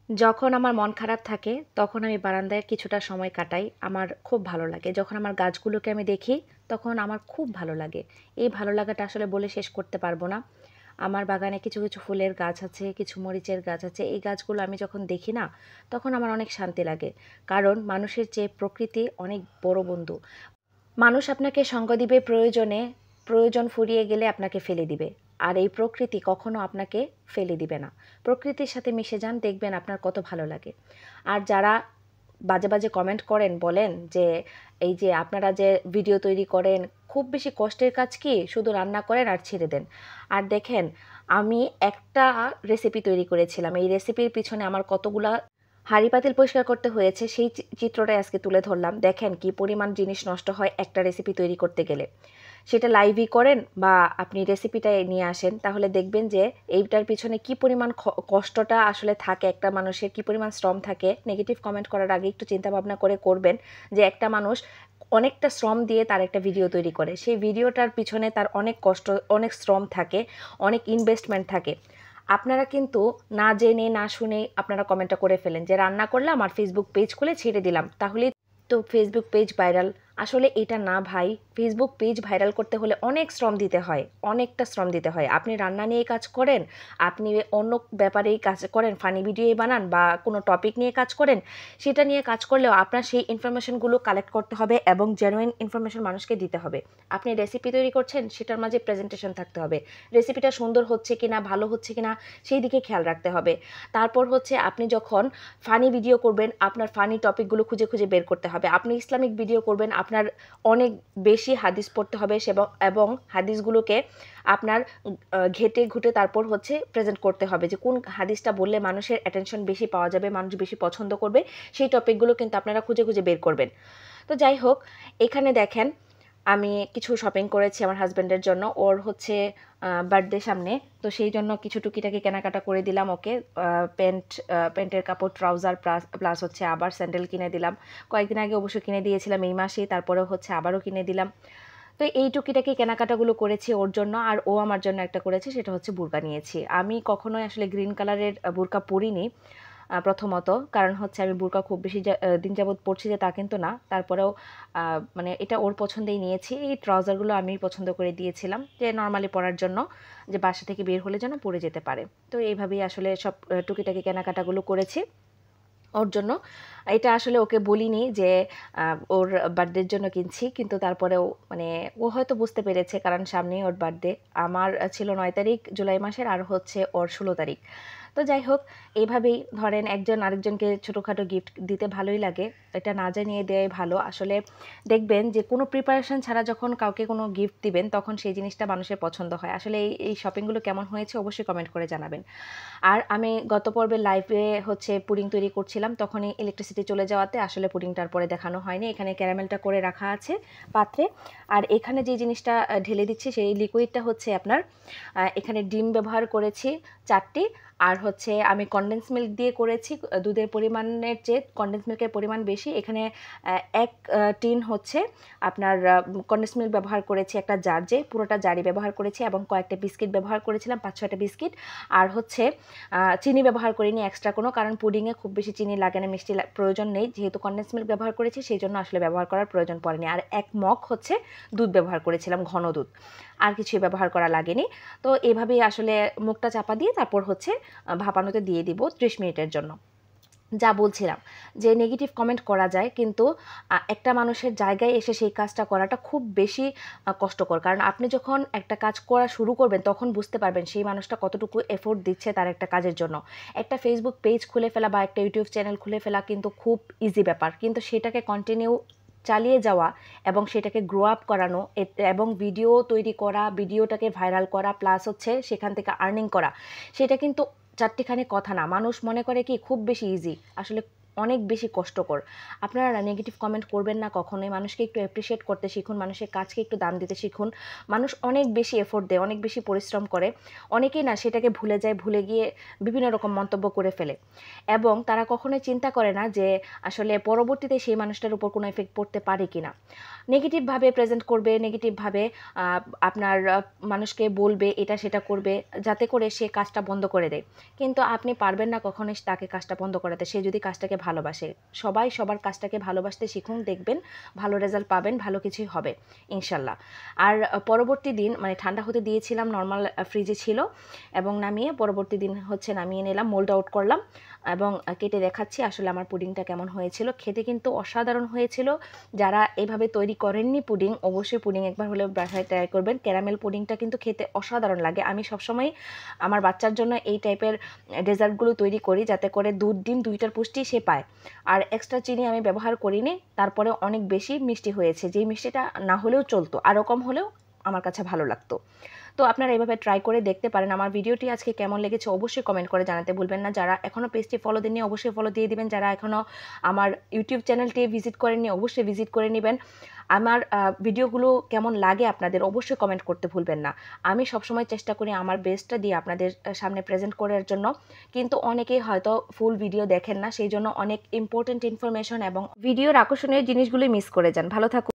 যখন আমার মন খারাপ থাকে তখন আমি বারান্দায় কিছুটা সময় কাটাই। আমার খুব ভালো লাগে। যখন আমার গাছগুলোকে আমি দেখি তখন আমার খুব ভালো লাগে। এই ভালো লাগাটা আসলে বলে শেষ করতে পারবো না। আমার বাগানে কিছু, কিছু ফুলের গাছ আছে, কিছু মরিচের গাছ আছে। এই গাছগুলো আমি যখন দেখি না তখন আমার অনেক শান্তি লাগে। কারণ মানুষের চেয়ে প্রকৃতি অনেক বড় বন্ধু। মানুষ আপনাকে সঙ্গ দিবে প্রয়োজনে, প্রয়োজন ফুরিয়ে গেলে আপনাকে ফেলে দিবে। আর এই প্রকৃতি কখনো আপনাকে ফেলে দিবে না। প্রকৃতির সাথে মিশে যান, দেখবেন আপনার কত ভালো লাগে। আর যারা বাজে বাজে কমেন্ট করেন, বলেন যে এই যে আপনারা যে ভিডিও তৈরি করেন, খুব বেশি কষ্টের কাজ কি, শুধু রান্না করেন আর ছেড়ে দেন। আর দেখেন, আমি একটা রেসিপি তৈরি করেছিলাম, এই রেসিপির পিছনে আমার কতগুলা হাঁড়ি পাতিল পরিষ্কার করতে হয়েছে, সেই চিত্রটাই আজকে তুলে ধরলাম। দেখেন কি পরিমাণ জিনিস নষ্ট হয় একটা রেসিপি তৈরি করতে গেলে। সেটা লাইভই করেন বা আপনি রেসিপিটাই নিয়ে আসেন, তাহলে দেখবেন যে এইটার পিছনে কি পরিমাণ কষ্টটা আসলে থাকে, একটা মানুষের কি পরিমাণ শ্রম থাকে। নেগেটিভ কমেন্ট করার আগে একটু চিন্তা ভাবনা করে করবেন যে একটা মানুষ অনেকটা শ্রম দিয়ে তার একটা ভিডিও তৈরি করে, সেই ভিডিওটার পিছনে তার অনেক কষ্ট, অনেক শ্রম থাকে, অনেক ইনভেস্টমেন্ট থাকে। আপনারা কিন্তু না জেনে না শুনে আপনারা কমেন্টটা করে ফেলেন যে রান্না করলাম আর ফেসবুক পেজ খুলে ছেড়ে দিলাম, তাহলেই তো ফেসবুক পেজ ভাইরাল। আসলে এটা না ভাই, ফেসবুক পেজ ভাইরাল করতে হলে অনেক শ্রম দিতে হয়, অনেকটা শ্রম দিতে হয়। আপনি রান্না নিয়ে কাজ করেন, আপনি অন্য ব্যাপারেই কাজ করেন, ফানি ভিডিও বানান বা কোনো টপিক নিয়ে কাজ করেন, সেটা নিয়ে কাজ করলেও আপনার সেই ইনফরমেশনগুলো কালেক্ট করতে হবে এবং জেনুইন ইনফরমেশন মানুষকে দিতে হবে। আপনি রেসিপি তৈরি করছেন, সেটার মাঝে প্রেজেন্টেশন থাকতে হবে, রেসিপিটা সুন্দর হচ্ছে কিনা, ভালো হচ্ছে কিনা সেই দিকে খেয়াল রাখতে হবে। তারপর হচ্ছে আপনি যখন ফানি ভিডিও করবেন, আপনার ফানি টপিকগুলো খুঁজে খুঁজে বের করতে হবে। আপনি ইসলামিক ভিডিও করবেন, আপনার অনেক বেশি হাদিস পড়তে হবে এবং হাদিসগুলোকে আপনার ঘেটে ঘুটে তারপর হচ্ছে প্রেজেন্ট করতে হবে যে কোন হাদিসটা বললে মানুষের অ্যাটেনশন বেশি পাওয়া যাবে, মানুষ বেশি পছন্দ করবে, সেই টপিকগুলো কিন্তু আপনারা খুঁজে খুঁজে বের করবেন। তো যাই হোক, এখানে দেখেন আমি কিছু শপিং করেছি আমার হাজব্যান্ডের জন্য। ওর হচ্ছে বার্থডে সামনে, তো সেই জন্য কিছু টুকিটাকি কেনাকাটা করে দিলাম ওকে। প্যান্টের কাপড়, ট্রাউজার প্লাস হচ্ছে আবার স্যান্ডেল কিনে দিলাম। কয়েকদিন আগে অবশ্য কিনে দিয়েছিলাম এই মাসেই, তারপরেও হচ্ছে আবারও কিনে দিলাম। তো এই টুকিটাকি কেনাকাটাগুলো করেছি ওর জন্য, আর ও আমার জন্য একটা করেছে, সেটা হচ্ছে বোরকা নিয়েছি। আমি কখনোই আসলে গ্রিন কালারের বোরকা পরিনি। প্রথমত কারণ হচ্ছে আমি বোরকা খুব বেশি দিন যাবৎ পরছি যে তা কিন্তু না, তারপরেও মানে এটা ওর পছন্দেই নিয়েছি। এই ট্রাউজারগুলো আমি পছন্দ করে দিয়েছিলাম যে নর্মালি পরার জন্য, যে বাসা থেকে বের হলে যেন পরে যেতে পারে। তো এইভাবেই আসলে সব টুকিটাকি কেনাকাটাগুলো করেছি ওর জন্য। এটা আসলে ওকে বলিনি যে ওর বার্থডের জন্য কিনছি, কিন্তু তারপরেও মানে ও হয়তো বুঝতে পেরেছে, কারণ সামনেই ওর বার্থডে। আমার ছিল 9 তারিখ জুলাই মাসের, আর হচ্ছে ওর 16 তারিখ। তো যাই হোক, এইভাবেই ধরেন একজন আরেকজনকে ছোটোখাটো গিফট দিতে ভালোই লাগে, এটা না জানিয়ে দেওয়াই ভালো। আসলে দেখবেন যে কোনো প্রিপারেশন ছাড়া যখন কাউকে কোনো গিফট দিবেন তখন সেই জিনিসটা মানুষের পছন্দ হয়। আসলে এই শপিংগুলো কেমন হয়েছে অবশ্যই কমেন্ট করে জানাবেন। আর আমি গত পর্বে লাইভে হচ্ছে পুডিং তৈরি করছিলাম, তখনই ইলেকট্রিসিটি চলে যাওয়াতে আসলে পুডিংটার পরে দেখানো হয়নি। এখানে ক্যারামেলটা করে রাখা আছে পাত্রে। আর এখানে যে জিনিসটা ঢেলে দিচ্ছি সেই লিকুইডটা হচ্ছে আপনার, এখানে ডিম ব্যবহার করেছি 4টি। আর হচ্ছে আমি কনডেন্স মিল্ক দিয়ে করেছি, দুধের পরিমাণের চেয়ে কনডেন্স মিল্কের পরিমাণ বেশি। এখানে 1 টিন হচ্ছে আপনার কনডেন্স মিল্ক ব্যবহার করেছি, একটা জার, যে পুরোটা জারই ব্যবহার করেছি, এবং কয়েকটা বিস্কিট ব্যবহার করেছিলাম, 5-6টা বিস্কিট। আর হচ্ছে চিনি ব্যবহার করিনি এক্সট্রা কোনো, কারণ পুডিংয়ে খুব বেশি চিনি লাগে না, মিষ্টি প্রয়োজন নেই। যেহেতু কনডেন্স মিল্ক ব্যবহার করেছি সেই জন্য আসলে ব্যবহার করার প্রয়োজন পড়েনি। আর 1 মগ হচ্ছে দুধ ব্যবহার করেছিলাম, ঘন দুধ, আর কিছুই ব্যবহার করা লাগেনি। তো এভাবেই আসলে মুখটা চাপা দিয়ে তারপর হচ্ছে ভাপানোতে দিয়ে দিব 30 মিনিটের জন্য। যা বলছিলাম যে নেগেটিভ কমেন্ট করা যায়, কিন্তু একটা মানুষের জায়গায় এসে সেই কাজটা করাটা খুব বেশি কষ্টকর। কারণ আপনি যখন একটা কাজ করা শুরু করবেন তখন বুঝতে পারবেন সেই মানুষটা কতটুকু এফোর্ট দিচ্ছে তার একটা কাজের জন্য। একটা ফেসবুক পেজ খুলে ফেলা বা একটা ইউটিউব চ্যানেল খুলে ফেলা কিন্তু খুব ইজি ব্যাপার, কিন্তু সেটাকে কন্টিনিউ চালিয়ে যাওয়া এবং সেটাকে গ্রো আপ করানো এবং ভিডিও তৈরি করা, ভিডিওটাকে ভাইরাল করা, প্লাস হচ্ছে সেখান থেকে আর্নিং করা, সেটা কিন্তু চারটিখানি কথা না। মানুষ মনে করে কি খুব বেশি ইজি, আসলে অনেক বেশি কষ্টকর। আপনারা নেগেটিভ কমেন্ট করবেন না কখনোই। মানুষকে একটু অ্যাপ্রিশিয়েট করতে শিখুন, মানুষের কাজকে একটু দাম দিতে শিখুন। মানুষ অনেক বেশি এফোর্ট দেয়, অনেক বেশি পরিশ্রম করে, অনেকেই না সেটাকে ভুলে যায়, ভুলে গিয়ে বিভিন্ন রকম মন্তব্য করে ফেলে এবং তারা কখনোই চিন্তা করে না যে আসলে পরবর্তীতে সেই মানুষটার উপর কোনো এফেক্ট পড়তে পারে কিনা। নেগেটিভভাবে প্রেজেন্ট করবে, নেগেটিভভাবে আপনার মানুষকে বলবে, এটা সেটা করবে যাতে করে সে কাজটা বন্ধ করে দেয়। কিন্তু আপনি পারবেন না কখনোই তাকে কাজটা বন্ধ করাতে, সে যদি কাজটাকে ভালোবাসে। সবাই সবার কাজটাকে ভালোবাসতে শিখুন, দেখবেন ভালো রেজাল্ট পাবেন, ভালো কিছুই হবে ইনশাল্লাহ। আর পরবর্তী দিন মানে ঠান্ডা হতে দিয়েছিলাম, নর্মাল ফ্রিজে ছিল এবং নামিয়ে পরবর্তী দিন হচ্ছে নামিয়ে নিলাম, মোল্ড আউট করলাম এবং কেটে দেখাচ্ছি আসলে আমার পুডিংটা কেমন হয়েছিল। খেতে কিন্তু অসাধারণ হয়েছিল। যারা এভাবে তৈরি করেননি পুডিং, অবশ্যই পুডিং একবার হলেও বাসায় ট্রাই করবেন। ক্যারামেল পুডিংটা কিন্তু খেতে অসাধারণ লাগে। আমি সবসময় আমার বাচ্চার জন্য এই টাইপের ডেজার্টগুলো তৈরি করি যাতে করে দুধ ডিম দুইটার পুষ্টি সে পায়। আর এক্সট্রা চিনি আমি ব্যবহার করিনি, তারপরে অনেক বেশি মিষ্টি হয়েছে। যেই মিষ্টিটা না হলেও চলতো, আরও কম হলেও আমার কাছে ভালো লাগতো। তো আপনারা এইভাবে ট্রাই করে দেখতে পারেন। আমার ভিডিওটি আজকে কেমন লেগেছে অবশ্যই কমেন্ট করে জানাতে ভুলবেন না। যারা এখনও পেজটি ফলো দেননি অবশ্যই ফলো দিয়ে দিবেন। যারা এখনও আমার ইউটিউব চ্যানেলটি ভিজিট করেননি অবশ্যই ভিজিট করে নেবেন। আমার ভিডিওগুলো কেমন লাগে আপনাদের অবশ্যই কমেন্ট করতে ভুলবেন না। আমি সবসময় চেষ্টা করি আমার বেস্টটা দিয়ে আপনাদের সামনে প্রেজেন্ট করার জন্য, কিন্তু অনেকেই হয়তো ফুল ভিডিও দেখেন না, সেই জন্য অনেক ইম্পর্টেন্ট ইনফরমেশন এবং ভিডিওর আকর্ষণীয় জিনিসগুলি মিস করে যান। ভালো থাকুন।